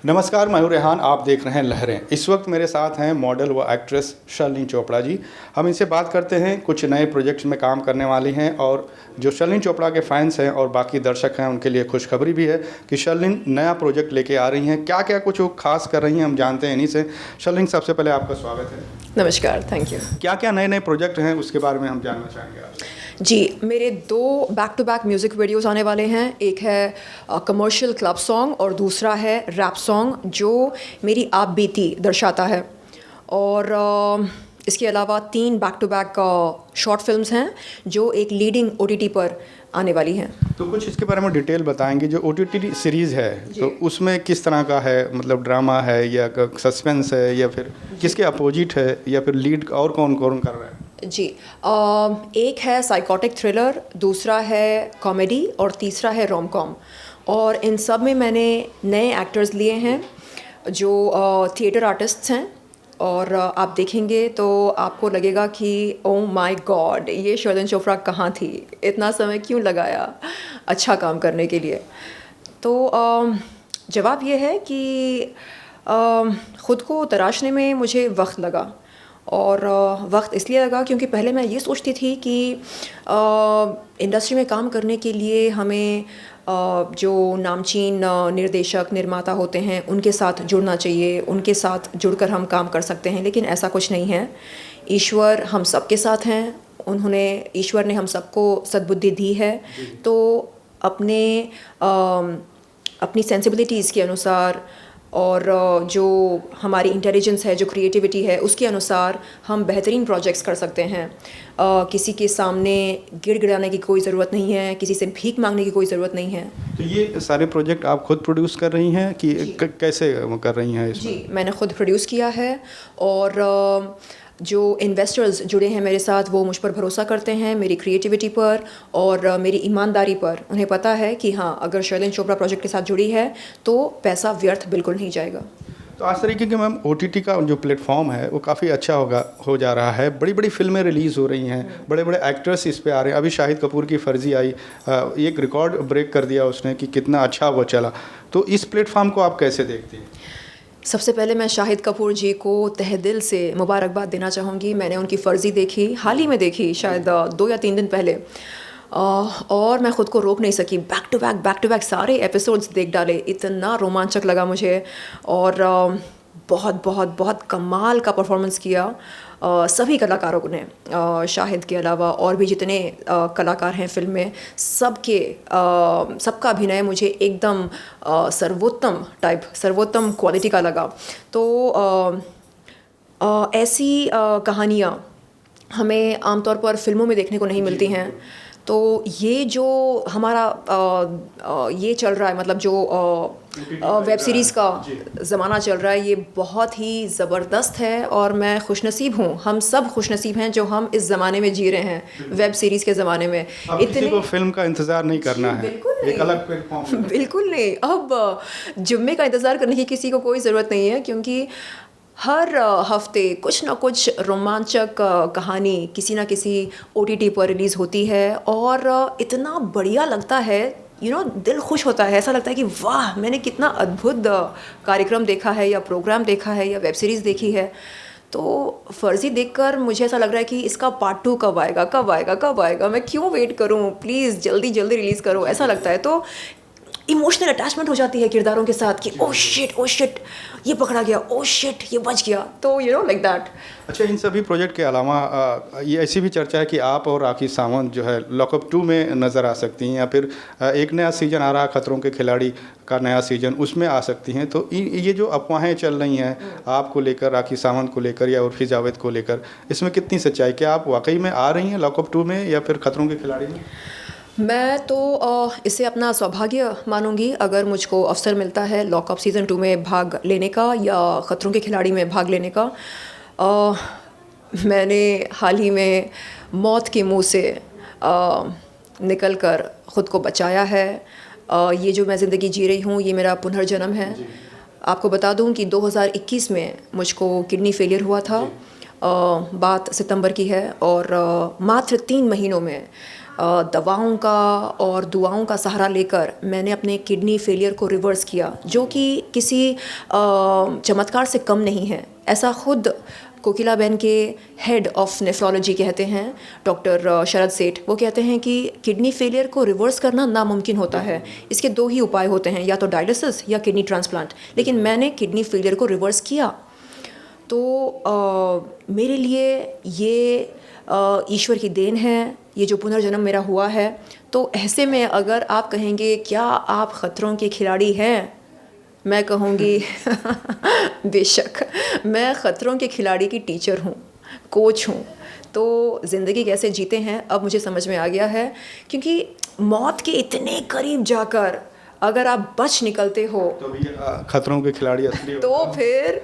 नमस्कार, मैं हूं रेहान। आप देख रहे हैं लहरें। इस वक्त मेरे साथ हैं मॉडल व एक्ट्रेस शर्लिन चोपड़ा जी। हम इनसे बात करते हैं, कुछ नए प्रोजेक्ट्स में काम करने वाली हैं और जो शर्लिन चोपड़ा के फैंस हैं और बाकी दर्शक हैं उनके लिए खुशखबरी भी है कि शर्लिन नया प्रोजेक्ट लेके आ रही हैं। क्या क्या कुछ वो खास कर रही हैं हम जानते हैं इन्हीं से। शर्लिन, सबसे पहले आपका स्वागत है। नमस्कार, थैंक यू। क्या क्या नए नए प्रोजेक्ट हैं उसके बारे में हम जानना चाहेंगे आपसे। जी, मेरे 2 back to back music videos आने वाले हैं। एक है कमर्शियल क्लब सॉन्ग और दूसरा है रैप सॉन्ग जो मेरी आप बीती दर्शाता है। और इसके अलावा 3 back to back short films हैं जो एक लीडिंग OTT पर आने वाली हैं। तो कुछ इसके बारे में डिटेल बताएंगे। जो OTT सीरीज़ है तो उसमें किस तरह का है, मतलब ड्रामा है या सस्पेंस है या फिर किसके अपोजिट है या फिर लीड और कौन कौन कर रहा है? जी, एक है साइकोटिक थ्रिलर, दूसरा है कॉमेडी और तीसरा है रोम कॉम। और इन सब में मैंने नए एक्टर्स लिए हैं जो थिएटर आर्टिस्ट्स हैं। और आप देखेंगे तो आपको लगेगा कि ओह माय गॉड, ये शर्लिन चोपड़ा कहाँ थी, इतना समय क्यों लगाया अच्छा काम करने के लिए। तो जवाब ये है कि ख़ुद को तराशने में मुझे वक्त लगा। और वक्त इसलिए लगा क्योंकि पहले मैं ये सोचती थी कि इंडस्ट्री में काम करने के लिए हमें जो नामचीन निर्देशक निर्माता होते हैं उनके साथ जुड़ना चाहिए, उनके साथ जुड़कर हम काम कर सकते हैं। लेकिन ऐसा कुछ नहीं है। ईश्वर हम सबके साथ हैं। ईश्वर ने हम सबको सद्बुद्धि दी है। तो अपनी सेंसिबिलिटीज़ के अनुसार और जो हमारी इंटेलिजेंस है, जो क्रिएटिविटी है, उसके अनुसार हम बेहतरीन प्रोजेक्ट्स कर सकते हैं। किसी के सामने गिड़गिड़ाने की कोई ज़रूरत नहीं है, किसी से भीख मांगने की कोई ज़रूरत नहीं है। तो ये सारे प्रोजेक्ट आप खुद प्रोड्यूस कर रही हैं कि कैसे कर रही हैं इसमें? जी, मैंने खुद प्रोड्यूस किया है। और जो इन्वेस्टर्स जुड़े हैं मेरे साथ वो मुझ पर भरोसा करते हैं, मेरी क्रिएटिविटी पर और मेरी ईमानदारी पर। उन्हें पता है कि हाँ, अगर शर्लिन चोपड़ा प्रोजेक्ट के साथ जुड़ी है तो पैसा व्यर्थ बिल्कुल नहीं जाएगा। तो आज तरीके के मैम OTT का जो प्लेटफॉर्म है वो काफ़ी अच्छा हो जा रहा है। बड़ी बड़ी फिल्में रिलीज़ हो रही हैं, बड़े बड़े एक्टर्स इस पे आ रहे हैं। अभी शाहिद कपूर की फर्जी आई, एक रिकॉर्ड ब्रेक कर दिया उसने कि कितना अच्छा वो चला। तो इस प्लेटफॉर्म को आप कैसे देखती हैं? सबसे पहले मैं शाहिद कपूर जी को तहे दिल से मुबारकबाद देना चाहूँगी। मैंने उनकी फ़र्ज़ी देखी, हाल ही में देखी, शायद 2 या 3 दिन पहले। और मैं ख़ुद को रोक नहीं सकी। बैक टू बैक सारे एपिसोड्स देख डाले। इतना रोमांचक लगा मुझे। और बहुत बहुत बहुत कमाल का परफॉर्मेंस किया सभी कलाकारों ने। शाहिद के अलावा और भी जितने कलाकार हैं फिल्म में, सबका अभिनय मुझे एकदम सर्वोत्तम क्वालिटी का लगा। तो ऐसी कहानियाँ हमें आमतौर पर फिल्मों में देखने को नहीं मिलती हैं। तो ये जो हमारा ये चल रहा है, मतलब जो वेब सीरीज़ का ज़माना चल रहा है, ये बहुत ही ज़बरदस्त है। और मैं खुशनसीब हूँ, हम सब खुशनसीब हैं जो हम इस ज़माने में जी रहे हैं, वेब सीरीज़ के ज़माने में। किसी को फिल्म का इंतज़ार नहीं करना है, एक अलग प्लेटफॉर्म। बिल्कुल नहीं। अब जुम्मे का इंतज़ार करने की किसी को कोई ज़रूरत नहीं है, क्योंकि हर हफ्ते कुछ ना कुछ रोमांचक कहानी किसी ना किसी OTT पर रिलीज़ होती है। और इतना बढ़िया लगता है, दिल खुश होता है। ऐसा लगता है कि वाह, मैंने कितना अद्भुत कार्यक्रम देखा है या प्रोग्राम देखा है या वेब सीरीज़ देखी है। तो फ़र्ज़ी देखकर मुझे ऐसा लग रहा है कि इसका पार्ट 2 कब आएगा, मैं क्यों वेट करूं, प्लीज़ जल्दी रिलीज़ करो, ऐसा लगता है। तो इमोशनल अटैचमेंट हो जाती है किरदारों के साथ कि ओह शिट ये पकड़ा गया, ओह शिट ये बच गया। तो लाइक दैट। अच्छा, इन सभी प्रोजेक्ट के अलावा ये ऐसी भी चर्चा है कि आप और राखी सावंत जो है लॉकअप 2 में नज़र आ सकती हैं, या फिर एक नया सीज़न आ रहा है खतरों के खिलाड़ी का नया सीज़न, उसमें आ सकती हैं। तो ये जो अफवाहें चल रही हैं आपको लेकर, राखी सावंत को लेकर या उर्फी जावेद को लेकर, इसमें कितनी सच्चाई? क्या आप वाकई में आ रही हैं लॉकअप 2 में या फिर खतरों के खिलाड़ी में? मैं तो इसे अपना सौभाग्य मानूंगी अगर मुझको अवसर मिलता है लॉकअप सीज़न 2 में भाग लेने का या ख़तरों के खिलाड़ी में भाग लेने का। मैंने हाल ही में मौत के मुंह से निकल कर ख़ुद को बचाया है। ये जो मैं ज़िंदगी जी रही हूँ, ये मेरा पुनर्जन्म है। आपको बता दूँ कि 2021 में मुझको किडनी फेलियर हुआ था। बात सितंबर की है और मात्र 3 महीनों में दवाओं का और दुआओं का सहारा लेकर मैंने अपने किडनी फेलियर को रिवर्स किया, जो कि किसी चमत्कार से कम नहीं है। ऐसा खुद कोकिला बहन के हेड ऑफ नेफ्रोलॉजी कहते हैं, डॉक्टर शरद सेठ, वो कहते हैं कि किडनी फेलियर को रिवर्स करना नामुमकिन होता है। इसके दो ही उपाय होते हैं, या तो डायलिसिस या किडनी ट्रांसप्लांट। लेकिन मैंने किडनी फेलियर को रिवर्स किया। तो मेरे लिए ये ईश्वर की देन है, ये जो पुनर्जन्म मेरा हुआ है। तो ऐसे में अगर आप कहेंगे क्या आप ख़तरों के खिलाड़ी हैं, मैं कहूँगी बेशक, मैं ख़तरों के खिलाड़ी की टीचर हूँ, कोच हूँ। तो ज़िंदगी कैसे जीते हैं अब मुझे समझ में आ गया है, क्योंकि मौत के इतने करीब जाकर अगर आप बच निकलते हो तो भी खतरों के खिलाड़ी असली तो फिर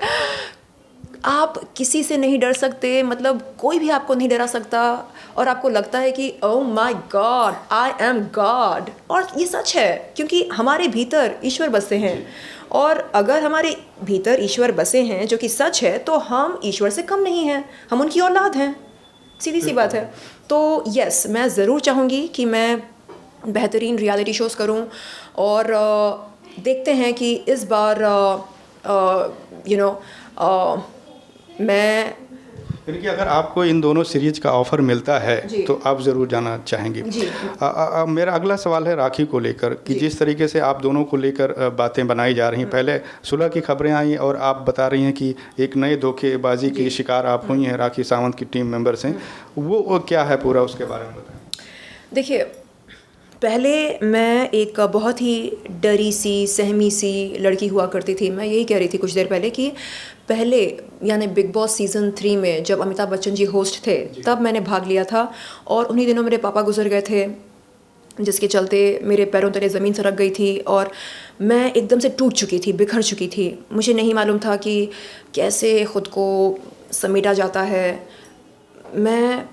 आप किसी से नहीं डर सकते, मतलब कोई भी आपको नहीं डरा सकता। और आपको लगता है कि oh my God, I am God. और ये सच है, क्योंकि हमारे भीतर ईश्वर बसे हैं। और अगर हमारे भीतर ईश्वर बसे हैं, जो कि सच है, तो हम ईश्वर से कम नहीं हैं, हम उनकी औलाद हैं। सीधी सी बात है। तो यस, मैं ज़रूर चाहूँगी कि मैं बेहतरीन रियलिटी शोज़ करूँ। और देखते हैं कि इस बार मैं, यानी कि अगर आपको इन दोनों सीरीज का ऑफर मिलता है तो आप ज़रूर जाना चाहेंगी। मेरा अगला सवाल है राखी को लेकर कि जिस तरीके से आप दोनों को लेकर बातें बनाई जा रही हैं, पहले सुलह की खबरें आई और आप बता रही हैं कि एक नए धोखेबाजी की शिकार आप हुई हैं, राखी सावंत की टीम मेंबर से, वो क्या है पूरा, उसके बारे में बताएं। देखिए, पहले मैं एक बहुत ही डरी सी, सहमी सी लड़की हुआ करती थी। मैं यही कह रही थी कुछ देर पहले कि पहले यानी बिग बॉस सीज़न 3 में जब अमिताभ बच्चन जी होस्ट थे, तब मैंने भाग लिया था। और उन्हीं दिनों मेरे पापा गुजर गए थे, जिसके चलते मेरे पैरों तले ज़मीन सरक गई थी और मैं एकदम से टूट चुकी थी, बिखर चुकी थी। मुझे नहीं मालूम था कि कैसे ख़ुद को समेटा जाता है। मैं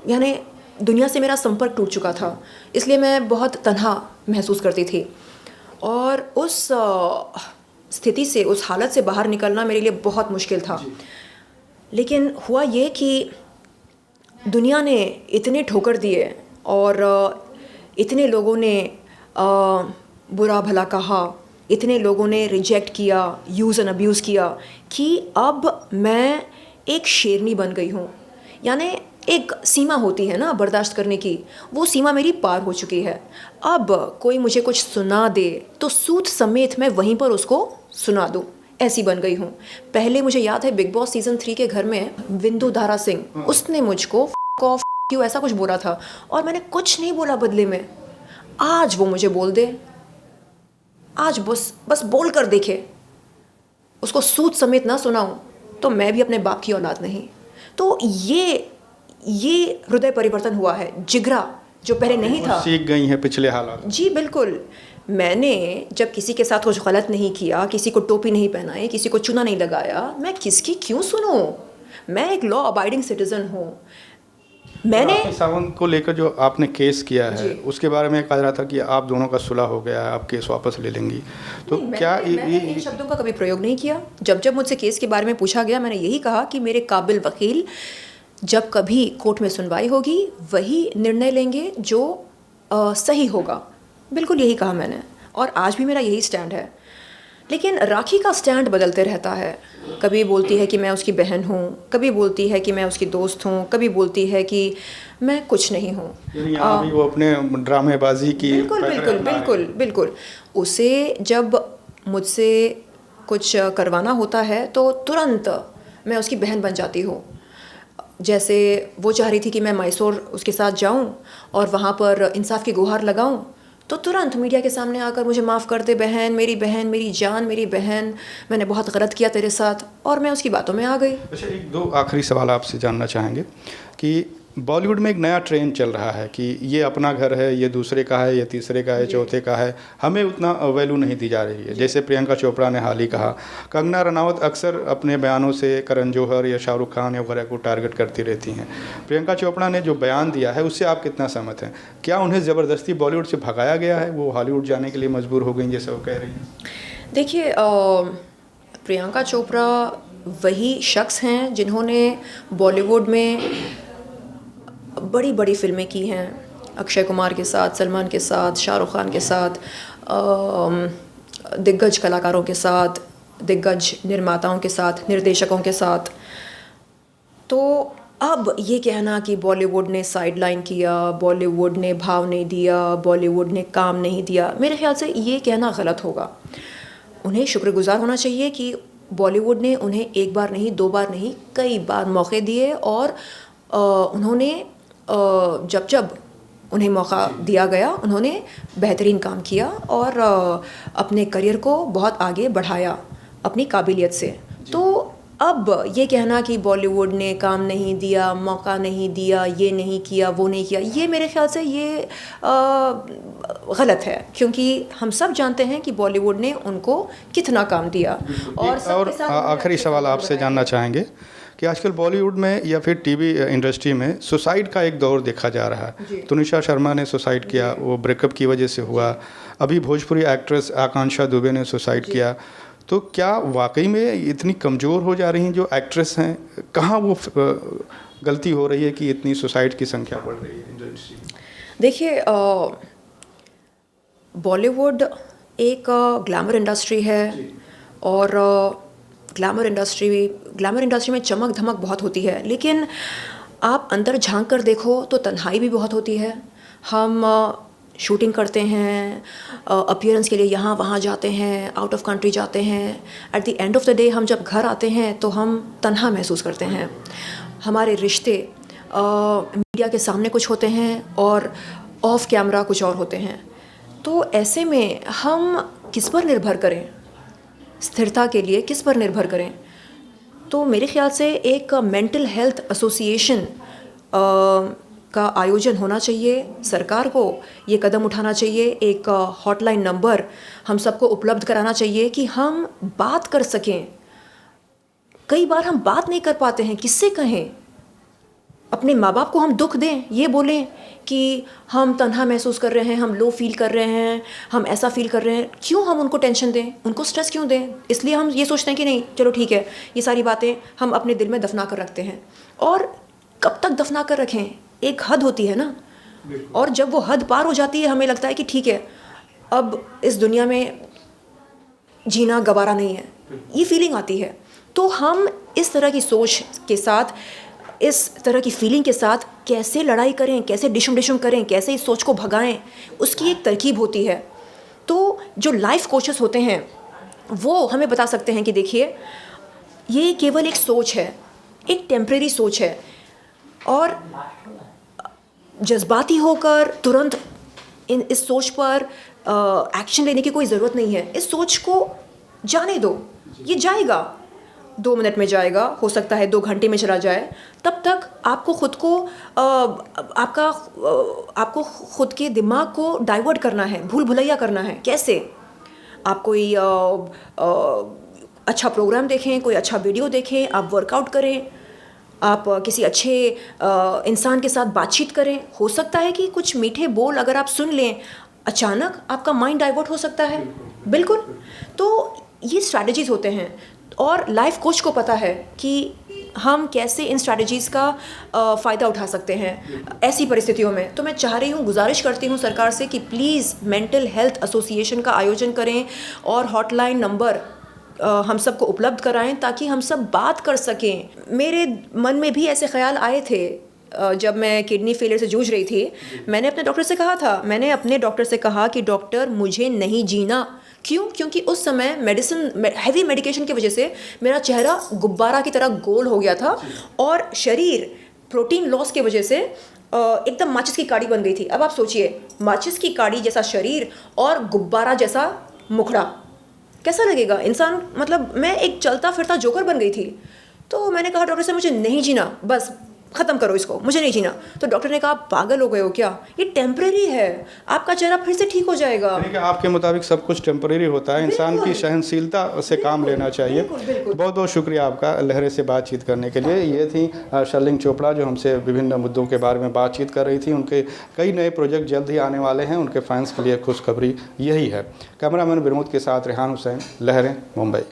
यानी दुनिया से मेरा संपर्क टूट चुका था, इसलिए मैं बहुत तन्हा महसूस करती थी। और उस स्थिति से, उस हालत से बाहर निकलना मेरे लिए बहुत मुश्किल था। लेकिन हुआ ये कि दुनिया ने इतने ठोकर दिए और इतने लोगों ने बुरा भला कहा, इतने लोगों ने रिजेक्ट किया, यूज़ एंड अब्यूज़ किया, कि अब मैं एक शेरनी बन गई हूँ। यानी एक सीमा होती है ना बर्दाश्त करने की, वो सीमा मेरी पार हो चुकी है। अब कोई मुझे कुछ सुना दे तो सूत समेत मैं वहीं पर उसको सुना दूँ, ऐसी बन गई हूँ। पहले मुझे याद है बिग बॉस सीज़न 3 के घर में विंदु धारा सिंह, उसने मुझको क्यों ऐसा कुछ बोला था और मैंने कुछ नहीं बोला बदले में। आज वो मुझे बोल दे, आज बस बोल कर देखे, उसको सूत समेत ना सुनाऊँ, तो मैं भी अपने बाप की औलाद नहीं। तो ये हृदय परिवर्तन हुआ है, जिगरा जो पहले नहीं था। सीख गई हैं पिछले हालात। जी बिल्कुल। मैंने जब किसी के साथ कुछ गलत नहीं किया, किसी को टोपी नहीं पहनाई, किसी को चूना नहीं लगाया, मैं किसकी क्यों सुनूं? मैं एक लॉ अबाइडिंग सिटीजन हूँ। मैंने राखी सावंत को लेकर जो आपने केस किया है, उसके बारे में कहा रहा था कि आप दोनों का सुलह हो गया है, आप केस वापस ले लेंगी, तो क्या मैंने इन शब्दों का कभी प्रयोग नहीं किया। जब मुझसे केस के बारे में पूछा गया, मैंने यही कहा कि मेरे काबिल वकील जब कभी कोर्ट में सुनवाई होगी वही निर्णय लेंगे जो सही होगा। बिल्कुल यही कहा मैंने, और आज भी मेरा यही स्टैंड है। लेकिन राखी का स्टैंड बदलते रहता है। कभी बोलती है कि मैं उसकी बहन हूँ, कभी बोलती है कि मैं उसकी दोस्त हूँ, कभी बोलती है कि मैं कुछ नहीं हूँ। यानी वो अपने ड्रामेबाजी की बिल्कुल। उसे जब मुझसे कुछ करवाना होता है तो तुरंत मैं उसकी बहन बन जाती हूँ। जैसे वो चाह रही थी कि मैं मैसूर उसके साथ जाऊं और वहाँ पर इंसाफ की गुहार लगाऊं, तो तुरंत मीडिया के सामने आकर मुझे माफ़ कर दे बहन, मेरी जान, मेरी बहन, मैंने बहुत गलत किया तेरे साथ, और मैं उसकी बातों में आ गई। अच्छा, एक दो आखिरी सवाल आपसे जानना चाहेंगे कि बॉलीवुड में एक नया ट्रेंड चल रहा है कि ये अपना घर है, ये दूसरे का है, ये तीसरे का है, चौथे का है, हमें उतना वैल्यू नहीं दी जा रही है। जैसे प्रियंका चोपड़ा ने हाल ही कहा। कंगना रनावत अक्सर अपने बयानों से करण जौहर या शाहरुख खान या वगैरह को टारगेट करती रहती हैं। प्रियंका चोपड़ा ने जो बयान दिया है उससे आप कितना सहमत हैं? क्या उन्हें ज़बरदस्ती बॉलीवुड से भगाया गया है, वो हॉलीवुड जाने के लिए मजबूर हो गई जैसे वो कह रही हैं? देखिए, प्रियंका चोपड़ा वही शख्स हैं जिन्होंने बॉलीवुड में बड़ी बड़ी फिल्में की हैं, अक्षय कुमार के साथ, सलमान के साथ, शाहरुख खान के साथ, दिग्गज कलाकारों के साथ, दिग्गज निर्माताओं के साथ, निर्देशकों के साथ। तो अब ये कहना कि बॉलीवुड ने साइडलाइन किया, बॉलीवुड ने भाव नहीं दिया, बॉलीवुड ने काम नहीं दिया, मेरे ख्याल से ये कहना गलत होगा। उन्हें शुक्रगुजार होना चाहिए कि बॉलीवुड ने उन्हें एक बार नहीं, दो बार नहीं, कई बार मौके दिए और उन्होंने जब जब उन्हें मौका दिया गया उन्होंने बेहतरीन काम किया और अपने करियर को बहुत आगे बढ़ाया अपनी काबिलियत से। तो अब ये कहना कि बॉलीवुड ने काम नहीं दिया, मौका नहीं दिया, ये नहीं किया, वो नहीं किया, ये मेरे ख्याल से ये गलत है, क्योंकि हम सब जानते हैं कि बॉलीवुड ने उनको कितना काम दिया। और आखिरी सवाल आपसे जानना चाहेंगे कि आजकल बॉलीवुड में या फिर टीवी इंडस्ट्री में सुसाइड का एक दौर देखा जा रहा है। तनुषा शर्मा ने सुसाइड किया, वो ब्रेकअप की वजह से हुआ। अभी भोजपुरी एक्ट्रेस आकांक्षा दुबे ने सुसाइड किया। तो क्या वाकई में इतनी कमज़ोर हो जा रही हैं जो एक्ट्रेस हैं? कहाँ वो गलती हो रही है कि इतनी सुसाइड की संख्या बढ़ रही है इंडस्ट्री में? देखिए, बॉलीवुड एक ग्लैमर इंडस्ट्री है और ग्लैमर इंडस्ट्री में चमक धमक बहुत होती है, लेकिन आप अंदर झांक कर देखो तो तन्हाई भी बहुत होती है। हम शूटिंग करते हैं, अपीयरेंस के लिए यहाँ वहाँ जाते हैं, आउट ऑफ कंट्री जाते हैं। At the end of the day हम जब घर आते हैं तो हम तन्हा महसूस करते हैं। हमारे रिश्ते मीडिया के सामने कुछ होते हैं और ऑफ कैमरा कुछ और होते हैं। तो ऐसे में हम किस पर निर्भर करें? स्थिरता के लिए किस पर निर्भर करें? तो मेरे ख्याल से एक मेंटल हेल्थ एसोसिएशन का आयोजन होना चाहिए। सरकार को ये कदम उठाना चाहिए, एक हॉटलाइन नंबर हम सबको उपलब्ध कराना चाहिए कि हम बात कर सकें। कई बार हम बात नहीं कर पाते हैं, किससे कहें? अपने माँ बाप को हम दुख दें, ये बोलें कि हम तन्हा महसूस कर रहे हैं, हम लो फील कर रहे हैं, हम ऐसा फील कर रहे हैं। क्यों हम उनको टेंशन दें, उनको स्ट्रेस क्यों दें? इसलिए हम ये सोचते हैं कि नहीं चलो ठीक है, ये सारी बातें हम अपने दिल में दफना कर रखते हैं। और कब तक दफना कर रखें? एक हद होती है ना, और जब वो हद पार हो जाती है हमें लगता है कि ठीक है अब इस दुनिया में जीना गवारा नहीं है, ये फीलिंग आती है। तो हम इस तरह की सोच के साथ, इस तरह की फीलिंग के साथ कैसे लड़ाई करें, कैसे डिशुम करें, कैसे इस सोच को भगाएं, उसकी एक तरकीब होती है। तो जो लाइफ कोचेस होते हैं वो हमें बता सकते हैं कि देखिए ये केवल एक सोच है, एक टेम्परेरी सोच है, और जज्बाती होकर तुरंत इस सोच पर एक्शन लेने की कोई ज़रूरत नहीं है। इस सोच को जाने दो, ये जाएगा, 2 मिनट में जाएगा, हो सकता है 2 घंटे में चला जाए। तब तक आपको खुद को आपको खुद के दिमाग को डाइवर्ट करना है, भूल भुलैया करना है। कैसे? आप कोई अच्छा प्रोग्राम देखें, कोई अच्छा वीडियो देखें, आप वर्कआउट करें, आप किसी अच्छे इंसान के साथ बातचीत करें। हो सकता है कि कुछ मीठे बोल अगर आप सुन लें, अचानक आपका माइंड डाइवर्ट हो सकता है। बिल्कुल। तो ये स्ट्रैटेजीज़ होते हैं और लाइफ कोच को पता है कि हम कैसे इन स्ट्रैटेजीज़ का फ़ायदा उठा सकते हैं ऐसी परिस्थितियों में। तो मैं चाह रही हूँ, गुजारिश करती हूँ सरकार से कि प्लीज़ मेंटल हेल्थ एसोसिएशन का आयोजन करें और हॉटलाइन नंबर हम सबको उपलब्ध कराएं ताकि हम सब बात कर सकें। मेरे मन में भी ऐसे ख्याल आए थे जब मैं किडनी फेलियर से जूझ रही थी। मैंने अपने डॉक्टर से कहा था, मैंने अपने डॉक्टर से कहा कि डॉक्टर मुझे नहीं जीना। क्यों? क्योंकि उस समय हैवी मेडिकेशन की वजह से मेरा चेहरा गुब्बारा की तरह गोल हो गया था और शरीर प्रोटीन लॉस की वजह से एकदम माचिस की काड़ी बन गई थी। अब आप सोचिए, माचिस की काड़ी जैसा शरीर और गुब्बारा जैसा मुखड़ा, कैसा लगेगा इंसान? मतलब मैं एक चलता फिरता जोकर बन गई थी। तो मैंने कहा डॉक्टर से मुझे नहीं जीना, बस ख़त्म करो इसको, मुझे नहीं जीना। तो डॉक्टर ने कहा पागल हो गए हो क्या, ये टेम्परेरी है, आपका चेहरा फिर से ठीक हो जाएगा। आपके मुताबिक सब कुछ टेम्परेरी होता है, इंसान की सहनशीलता से काम लेना चाहिए। बहुत बहुत शुक्रिया आपका लहरे से बातचीत करने के लिए। ये थी शर्लिन चोपड़ा जो हमसे विभिन्न मुद्दों के बारे में बातचीत कर रही थी। उनके कई नए प्रोजेक्ट जल्द ही आने वाले हैं, उनके फैंस के लिए खुशखबरी यही है। कैमरामैन विनोद के साथ रेहान हुसैन, लहरें, मुंबई।